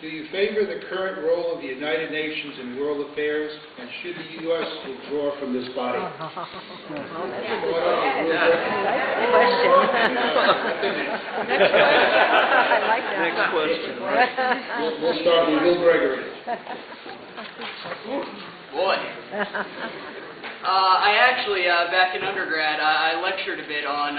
Do you favor the current role of the United Nations in world affairs, and should the U.S. withdraw from this body? That's a good question. Next question. I like that. Next question. We'll start with Will Gregory. Boy. I actually, back in undergrad, I lectured a bit on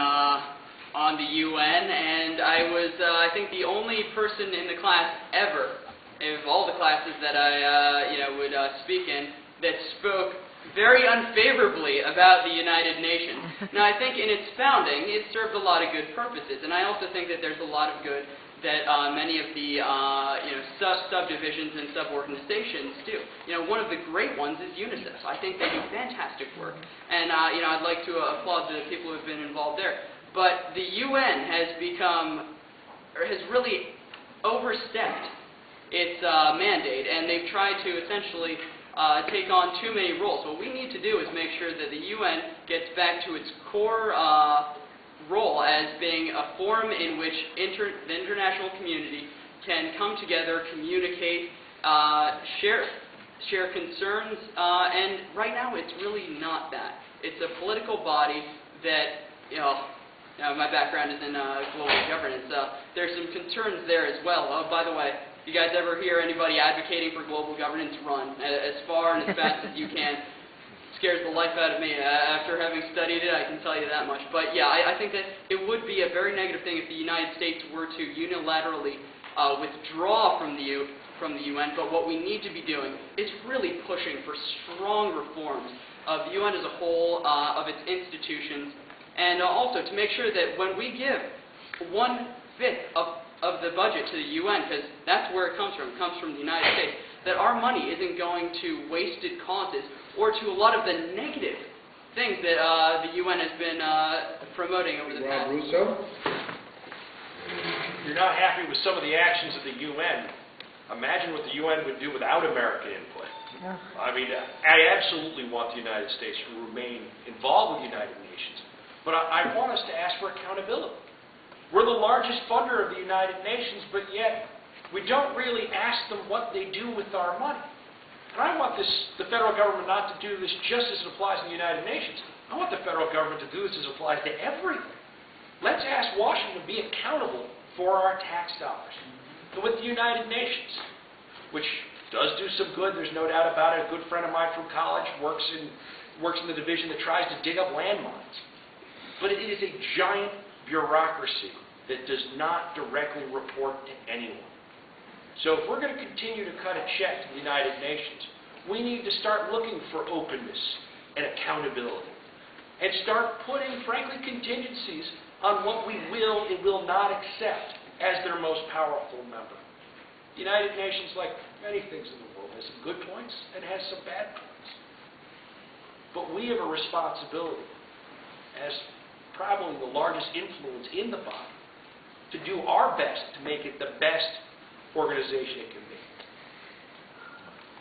the UN, and I was, I think, the only person in the class ever, of all the classes that I, would speak in, that spoke very unfavorably about the United Nations. Now, I think in its founding, it served a lot of good purposes, and I also think that there's a lot of good that many of the subdivisions and sub-organizations do. One of the great ones is UNICEF. I think they do fantastic work, and I'd like to applaud the people who have been involved there. But the UN has become, or has really overstepped its mandate, and they've tried to essentially take on too many roles. What we need to do is make sure that the UN gets back to its core role as being a forum in which the international community can come together, communicate, share concerns, and right now it's really not that. It's a political body that, my background is in global governance. There's some concerns there as well. Oh, by the way, if you guys ever hear anybody advocating for global governance, run as far and as fast as you can. Scares the life out of me. After having studied it, I can tell you that much. But yeah, I think that it would be a very negative thing if the United States were to unilaterally withdraw from the UN. But what we need to be doing is really pushing for strong reforms of the UN as a whole, of its institutions, and also to make sure that when we give 1/5 of the budget to the UN, because that's where it comes from the United States, that our money isn't going to wasted causes or to a lot of the negative things that the UN has been promoting over the past. Rob Russo? You're not happy with some of the actions of the UN. Imagine what the UN would do without American input. Yeah. I mean, I absolutely want the United States to remain involved with the United Nations, but I want us to ask for accountability. We're the largest funder of the United Nations, but yet we don't really ask them what they do with our money. And I want the federal government not to do this just as it applies to the United Nations. I want the federal government to do this as it applies to everything. Let's ask Washington to be accountable for our tax dollars. And with the United Nations, which does do some good, there's no doubt about it. A good friend of mine from college works in the division that tries to dig up landmines. But it is a giant bureaucracy that does not directly report to anyone. So if we're going to continue to cut a check to the United Nations, we need to start looking for openness and accountability and start putting, frankly, contingencies on what we will and will not accept as their most powerful member. The United Nations, like many things in the world, has some good points and has some bad points. But we have a responsibility as probably the largest influence in the body to do our best to make it the best organization it can be.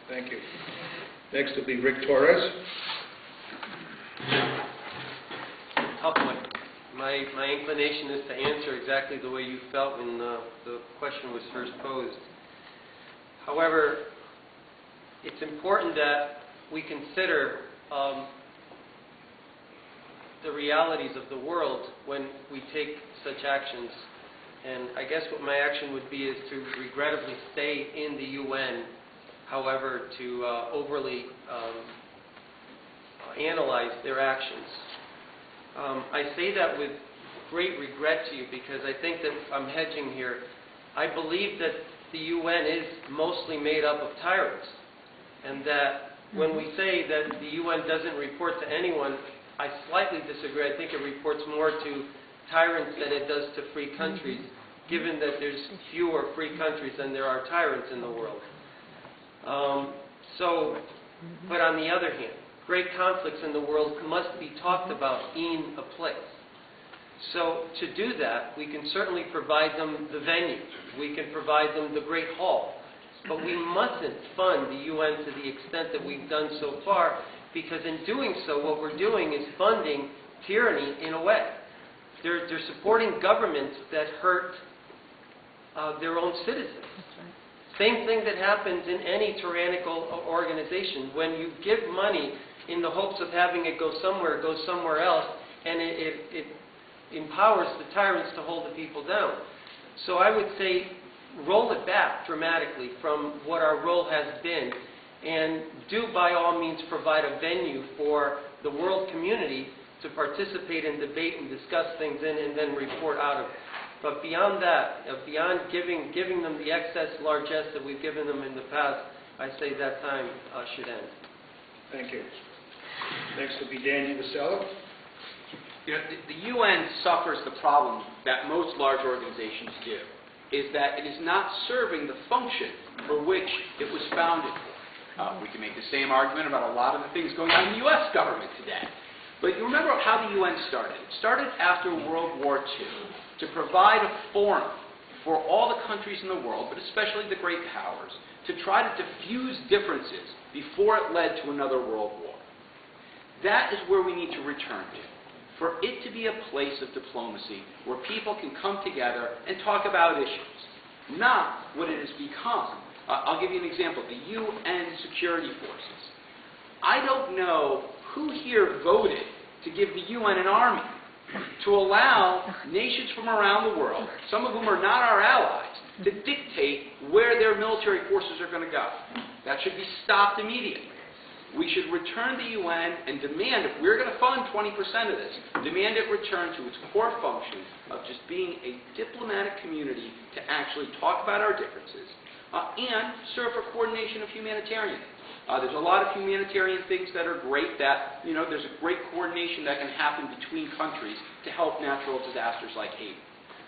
Thank you. Next will be Rick Torres. My inclination is to answer exactly the way you felt when the question was first posed. However, it's important that we consider the realities of the world when we take such actions. And I guess what my action would be is to regrettably stay in the UN, however, to overly analyze their actions. I say that with great regret to you because I think that I'm hedging here. I believe that the UN is mostly made up of tyrants, and that when we say that the UN doesn't report to anyone, I slightly disagree. I think it reports more to tyrants than it does to free countries, given that there's fewer free countries than there are tyrants in the world. But on the other hand, great conflicts in the world must be talked about in a place. So to do that, we can certainly provide them the venue. We can provide them the Great Hall. But we mustn't fund the UN to the extent that we've done so far, because in doing so, what we're doing is funding tyranny in a way. They're supporting governments that hurt their own citizens. Same thing that happens in any tyrannical organization. When you give money in the hopes of having it go somewhere, it goes somewhere else, and it empowers the tyrants to hold the people down. So I would say roll it back dramatically from what our role has been, and do by all means provide a venue for the world community to participate in debate and discuss things in and then report out of it. But beyond that, beyond giving them the excess largesse that we've given them in the past, I say that time should end. Thank you. Next will be Danny Vasella. You know, the UN suffers the problem that most large organizations do, is that it is not serving the function for which it was founded for. We can make the same argument about a lot of the things going on in the U.S. government today. But you remember how the UN started. It started after World War II to provide a forum for all the countries in the world, but especially the great powers, to try to diffuse differences before it led to another world war. That is where we need to return to, for it to be a place of diplomacy where people can come together and talk about issues, not what it has become. I'll give you an example, the UN security forces. I don't know who here voted to give the UN an army, to allow nations from around the world, some of whom are not our allies, to dictate where their military forces are going to go. That should be stopped immediately. We should return the UN and demand, if we're going to fund 20% of this, demand it return to its core function of just being a diplomatic community to actually talk about our differences and serve for coordination of humanitarian aid. There's a lot of humanitarian things that are great that, there's a great coordination that can happen between countries to help natural disasters like Haiti.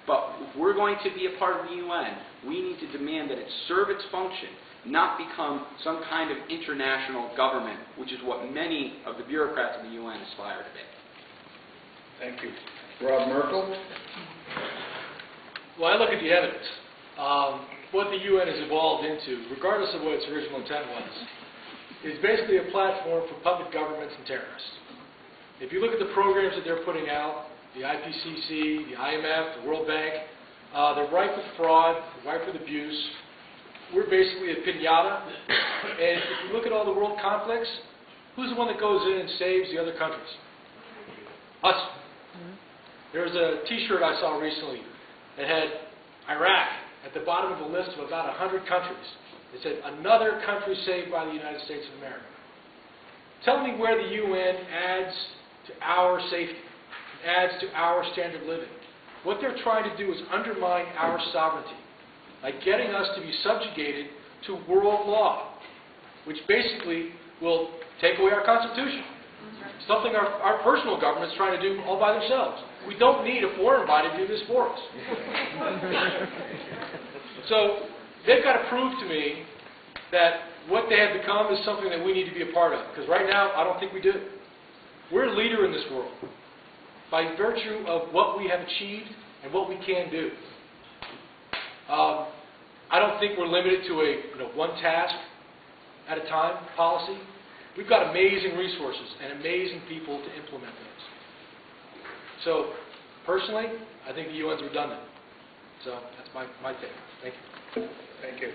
But if we're going to be a part of the UN, we need to demand that it serve its function, not become some kind of international government, which is what many of the bureaucrats in the UN aspire to be. Thank you. Rob Merkel. Well, I look at the evidence. What the UN has evolved into, regardless of what its original intent was, is basically a platform for puppet governments and terrorists. If you look at the programs that they're putting out, the IPCC, the IMF, the World Bank, they're rife with fraud, rife with abuse. We're basically a piñata. And if you look at all the world conflicts, who's the one that goes in and saves the other countries? Us. There was a T-shirt I saw recently that had Iraq at the bottom of a list of about 100 countries. It said, another country saved by the United States of America. Tell me where the UN adds to our safety, adds to our standard of living. What they're trying to do is undermine our sovereignty by getting us to be subjugated to world law, which basically will take away our Constitution. Something our personal government's trying to do all by themselves. We don't need a foreign body to do this for us. So they've got to prove to me that what they have become is something that we need to be a part of. Because right now, I don't think we do. We're a leader in this world by virtue of what we have achieved and what we can do. I don't think we're limited to a one task at a time policy. We've got amazing resources and amazing people to implement those. So, personally, I think the UN's redundant. So, that's my take. Thank you. Thank you.